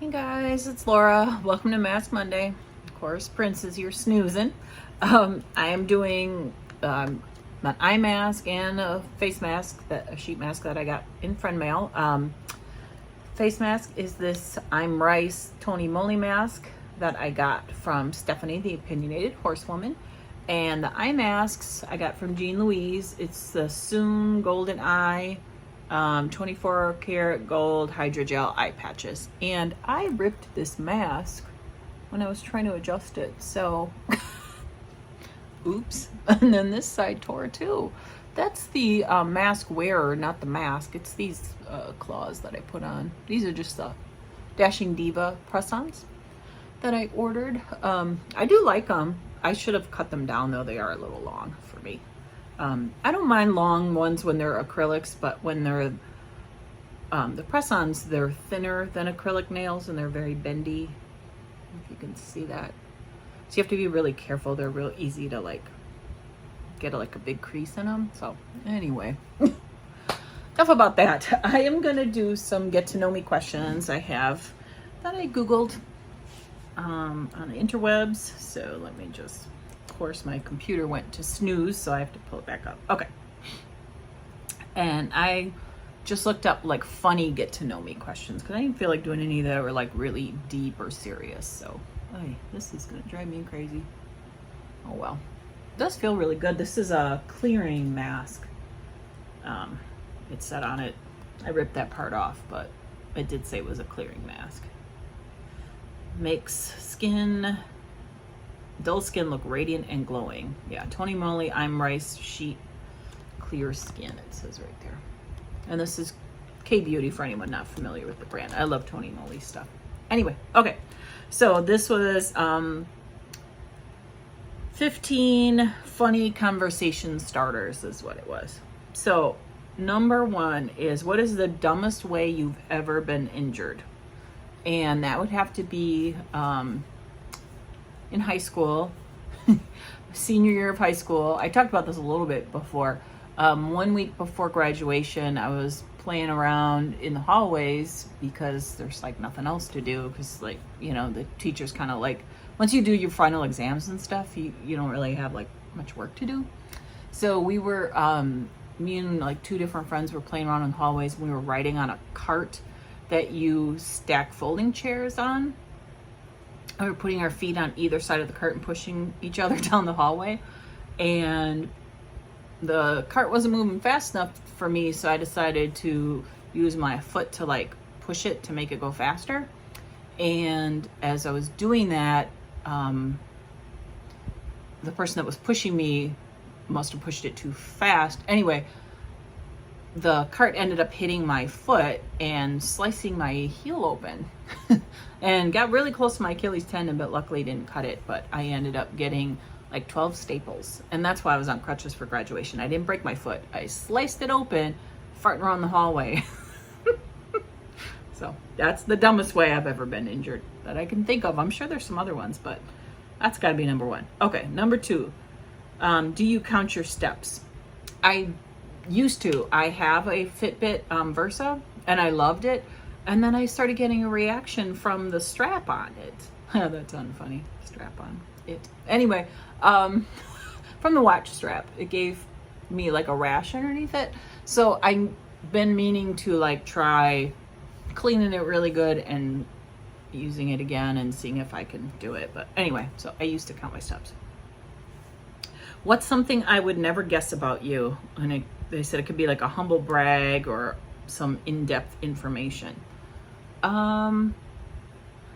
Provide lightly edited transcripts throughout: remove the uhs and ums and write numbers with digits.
Hey guys, it's Laura. Welcome to Mask Monday. Of course, Prince is here snoozing. I am doing an eye mask and a face mask, a sheet mask that I got in friend mail. Face mask is this I'm Rice Tony Moly mask that I got from Stephanie, the Opinionated Horsewoman. And the eye masks I got from Louise. It's the Soon Golden Eye 24 karat gold hydrogel eye patches. And I ripped this mask when I was trying to adjust it. So, oops. And then this side tore too. That's the mask wearer, not the mask. It's these claws that I put on. These are just the Dashing Diva press-ons that I ordered. I do like them. I should have cut them down though. They are a little long for me. I don't mind long ones when they're acrylics, but when they're the press-ons, they're thinner than acrylic nails and they're very bendy. If you can see that. So you have to be really careful. They're real easy to like get like a big crease in them. So anyway, enough about that. I am gonna do some get to know me questions I have that I Googled on the interwebs. So let me just, of course my computer went to snooze, so I have to pull it back up. Okay. And I just looked up like funny get to know me questions because I didn't feel like doing any that were like really deep or serious. So this is gonna drive me crazy. Oh well. It does feel really good. This is a clearing mask. It said on it, I ripped that part off, but it did say it was a clearing mask. Makes dull skin look radiant and glowing. Yeah, Tony Moly I'm Rice sheet clear skin, it says right there. And this is K-Beauty for anyone not familiar with the brand. I love Tony Moly stuff. Anyway, okay. So this was 15 funny conversation starters is what it was. So number one is, what is the dumbest way you've ever been injured? And that would have to be in high school, senior year of high school. I talked about this a little bit before. 1 week before graduation, I was playing around in the hallways because there's like nothing else to do, because like, you know, the teachers kind of like, once you do your final exams and stuff, you don't really have like much work to do. So we were, me and like two different friends were playing around in the hallways. We were riding on a cart that you stack folding chairs on. We were putting our feet on either side of the cart and pushing each other down the hallway. And the cart wasn't moving fast enough for me, so I decided to use my foot to like push it to make it go faster. And as I was doing that, the person that was pushing me must have pushed it too fast. Anyway, the cart ended up hitting my foot and slicing my heel open and got really close to my Achilles tendon, but luckily didn't cut it. But I ended up getting like 12 staples. And that's why I was on crutches for graduation. I didn't break my foot. I sliced it open, farting around the hallway. So that's the dumbest way I've ever been injured that I can think of. I'm sure there's some other ones, but that's gotta be number one. Okay, number two, do you count your steps? I used to. I have a Fitbit Versa and I loved it. And then I started getting a reaction from the strap on it. That's unfunny. Strap on it. Anyway, from the watch strap, it gave me like a rash underneath it. So I've been meaning to like try cleaning it really good and using it again and seeing if I can do it. But anyway, so I used to count my steps. What's something I would never guess about you? And they said it could be like a humble brag or some in-depth information.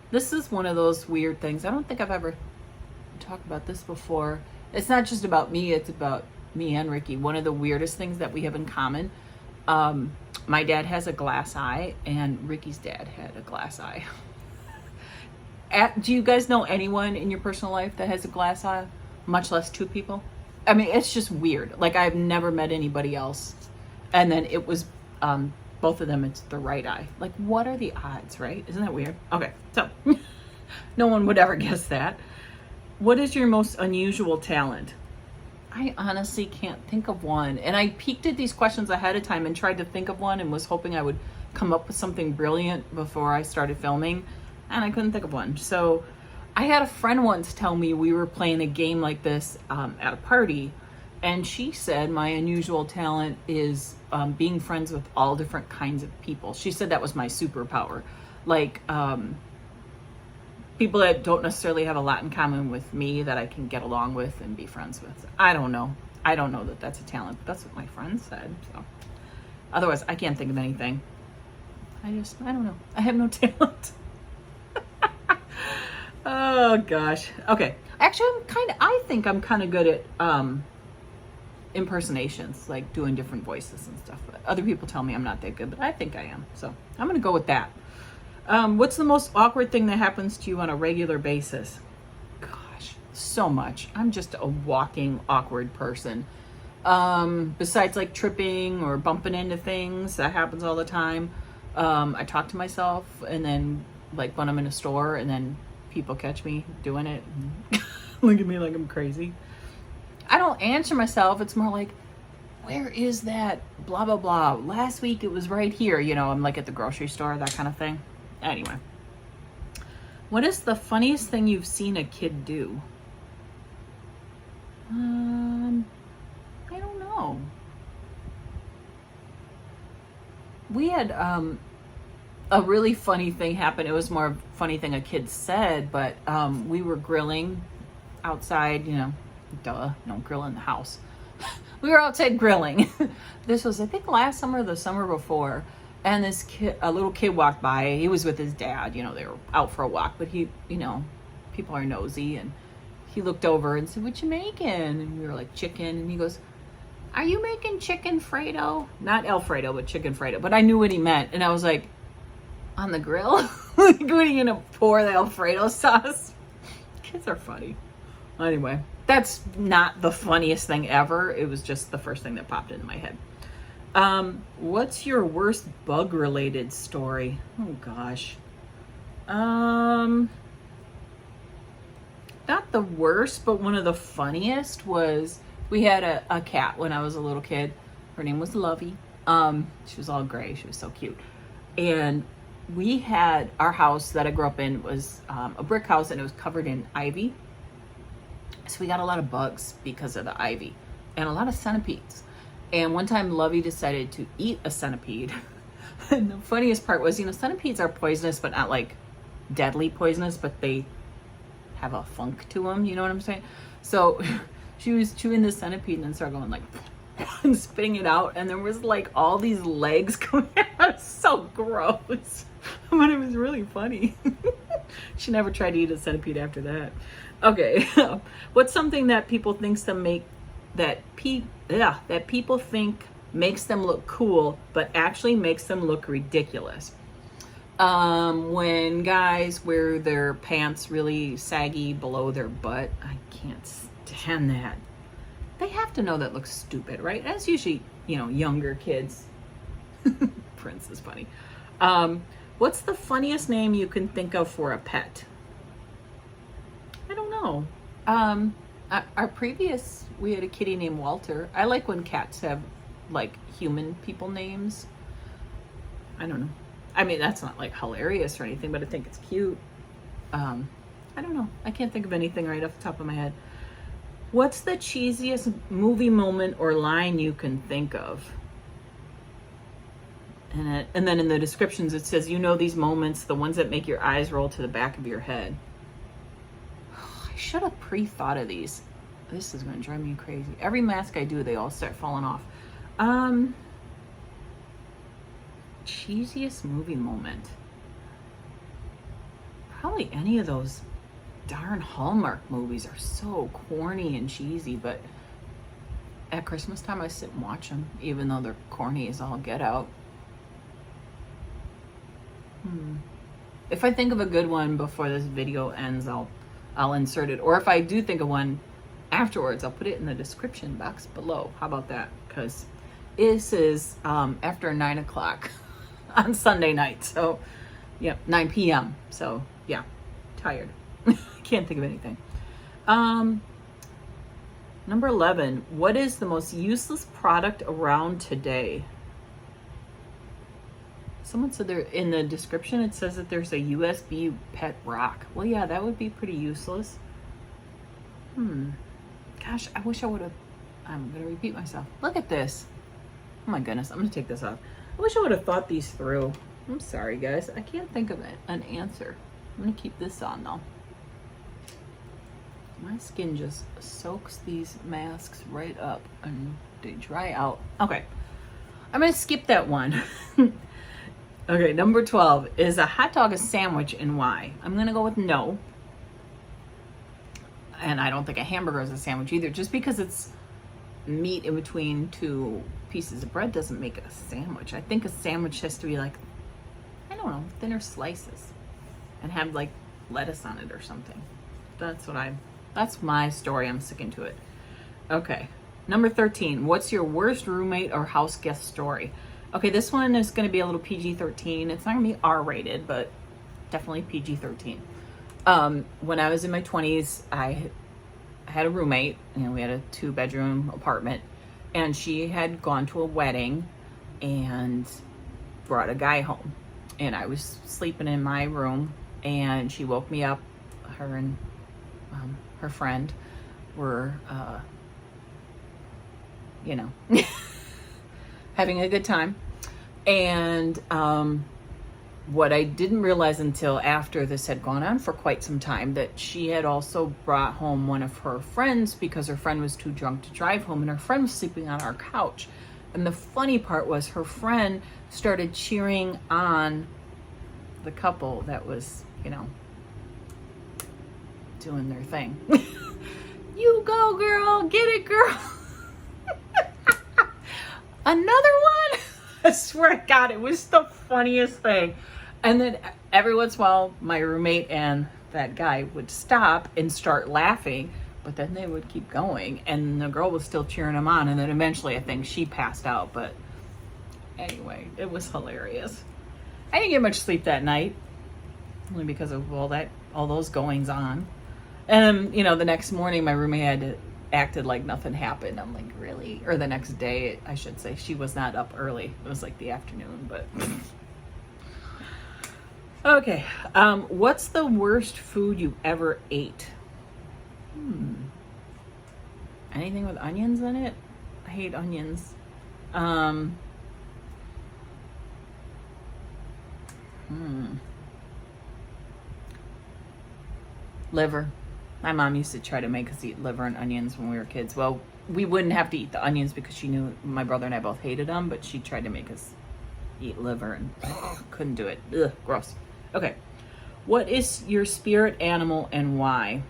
This is one of those weird things. I don't think I've ever talked about this before. It's not just about me, it's about me and Ricky. One of the weirdest things that we have in common, my dad has a glass eye and Ricky's dad had a glass eye. Do you guys know anyone in your personal life that has a glass eye? Much less two people? I mean, it's just weird. Like, I've never met anybody else. And then it was both of them, it's the right eye. Like, what are the odds, right? Isn't that weird? Okay, so no one would ever guess that. What is your most unusual talent? I honestly can't think of one. And I peeked at these questions ahead of time and tried to think of one and was hoping I would come up with something brilliant before I started filming. and I couldn't think of one. So I had a friend once tell me we were playing a game like this at a party, and she said my unusual talent is being friends with all different kinds of people. She said that was my superpower. Like, people that don't necessarily have a lot in common with me that I can get along with and be friends with. I don't know. I don't know that that's a talent, but that's what my friend said. So otherwise, I can't think of anything. I don't know. I have no talent. Oh gosh. Okay. Actually, I think I'm kind of good at impersonations, like doing different voices and stuff. But other people tell me I'm not that good, but I think I am. So I'm going to go with that. What's the most awkward thing that happens to you on a regular basis? Gosh, so much. I'm just a walking awkward person. Besides like tripping or bumping into things, that happens all the time. I talk to myself, and then like when I'm in a store and then people catch me doing it and look at me like I'm crazy. I don't answer myself. It's more like, where is that blah, blah, blah. Last week it was right here. You know, I'm like at the grocery store, that kind of thing. Anyway, what is the funniest thing you've seen a kid do? I don't know. We had a really funny thing happen. It was more a funny thing a kid said, but we were grilling outside, you know, duh, don't grill in the house. We were outside grilling. This was, I think, last summer or the summer before. And this kid, a little kid walked by. He was with his dad. You know, they were out for a walk, but he, you know, people are nosy. And he looked over and said, "What you making?" And we were like, "Chicken." And he goes, "Are you making chicken Fredo?" Not Alfredo, but chicken Fredo. But I knew what he meant. And I was like, on the grill? Like, what are you going to pour the Alfredo sauce? Kids are funny. Anyway, that's not the funniest thing ever. It was just the first thing that popped into my head. What's your worst bug-related story? Oh, gosh. Not the worst, but one of the funniest was we had a cat when I was a little kid. Her name was Lovey. She was all gray. She was so cute. And we had, our house that I grew up in was a brick house, and it was covered in ivy. So we got a lot of bugs because of the ivy and a lot of centipedes. And one time Lovey decided to eat a centipede. And the funniest part was, you know, centipedes are poisonous, but not like deadly poisonous, but they have a funk to them. You know what I'm saying? So she was chewing the centipede and then started going like, and spitting it out. And there was like all these legs coming out. It was so gross. But it was really funny. She never tried to eat a centipede after that. Okay. What's something that people think that people think makes them look cool, but actually makes them look ridiculous? When guys wear their pants really saggy below their butt, I can't stand that. They have to know that looks stupid, right? That's usually, you know, younger kids. Prince is funny. What's the funniest name you can think of for a pet? I don't know. Our previous, we had a kitty named Walter. I like when cats have like human people names. I don't know. I mean, that's not like hilarious or anything, but I think it's cute. I don't know. I can't think of anything right off the top of my head. What's the cheesiest movie moment or line you can think of? And then in the descriptions it says, you know these moments, the ones that make your eyes roll to the back of your head. I should have pre-thought of these. This is going to drive me crazy. Every mask I do, they all start falling off. Cheesiest movie moment. Probably any of those darn Hallmark movies are so corny and cheesy, but at Christmas time I sit and watch them, even though they're corny as all get out. If I think of a good one before this video ends, I'll insert it. Or if I do think of one afterwards, I'll put it in the description box below. How about that? Because this is after 9 o'clock on Sunday night. So, yeah, 9 p.m. So, yeah, tired. Can't think of anything. Number 11, what is the most useless product around today? Someone said there in the description, it says that there's a USB pet rock. Well, yeah, that would be pretty useless. Gosh, I wish I would have, I'm going to repeat myself. Look at this. Oh my goodness, I'm going to take this off. I wish I would have thought these through. I'm sorry, guys. I can't think of an answer. I'm going to keep this on, though. My skin just soaks these masks right up and they dry out. Okay, I'm going to skip that one. Okay, number 12. Is a hot dog a sandwich and why? I'm going to go with no. And I don't think a hamburger is a sandwich either. Just because it's meat in between two pieces of bread doesn't make it a sandwich. I think a sandwich has to be like, I don't know, thinner slices and have like lettuce on it or something. That's my story. I'm sticking to it. Okay. Number 13. What's your worst roommate or house guest story? Okay, this one is going to be a little PG-13. It's not going to be R-rated, but definitely PG-13. When I was in my 20s, I had a roommate. You know, we had a 2-bedroom apartment, and she had gone to a wedding and brought a guy home. And I was sleeping in my room, and she woke me up. Her and her friend were, you know, having a good time. And what I didn't realize until after this had gone on for quite some time, that she had also brought home one of her friends because her friend was too drunk to drive home, and her friend was sleeping on our couch. And the funny part was her friend started cheering on the couple that was, you know, doing their thing. You go, girl, get it, girl. Another one? I swear to God, it was the funniest thing. And then every once in a while, my roommate and that guy would stop and start laughing, but then they would keep going, and the girl was still cheering them on. And then eventually, I think she passed out. But anyway, it was hilarious. I didn't get much sleep that night, only because of all those goings on. And you know, the next morning, my roommate acted like nothing happened. I'm like, really? Or the next day, I should say. She was not up early. It was like the afternoon, but okay. What's the worst food you ever ate? Anything with onions in it? I hate onions. Liver. My mom used to try to make us eat liver and onions when we were kids. Well, we wouldn't have to eat the onions because she knew my brother and I both hated them, but she tried to make us eat liver and couldn't do it. Ugh, gross. Okay. What is your spirit animal and why?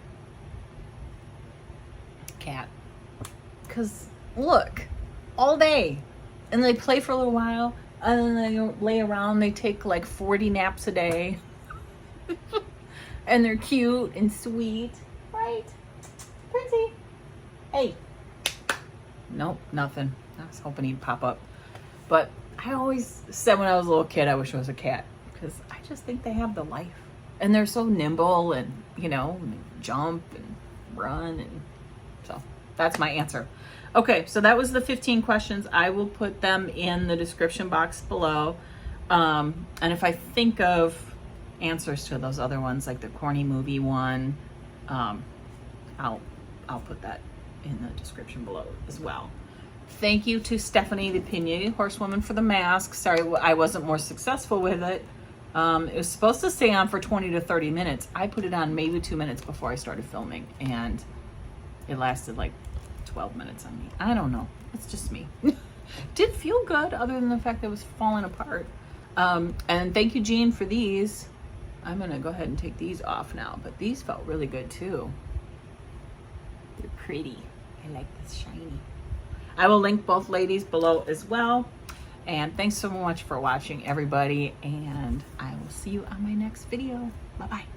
Cat. Because, look, all day. And they play for a little while, and then they lay around. They take like 40 naps a day. And they're cute and sweet. Right? Princey. Hey. Nope, nothing. I was hoping he'd pop up. But I always said when I was a little kid, I wish I was a cat. Because I just think they have the life. And they're so nimble and, you know, jump and run. And so that's my answer. Okay, so that was the 15 questions. I will put them in the description box below. And if I think of answers to those other ones, like the corny movie one, I'll put that in the description below as well. Thank you to Stephanie, the Opinionated Horsewoman, for the mask. Sorry I wasn't more successful with it. It was supposed to stay on for 20 to 30 minutes. I put it on maybe 2 minutes before I started filming, and it lasted like 12 minutes on me. I don't know. It's just me. Did feel good other than the fact that it was falling apart. And thank you, Jean, for these. I'm going to go ahead and take these off now, but these felt really good too. They're pretty. I like this shiny. I will link both ladies below as well. And thanks so much for watching, everybody. And I will see you on my next video. Bye-bye.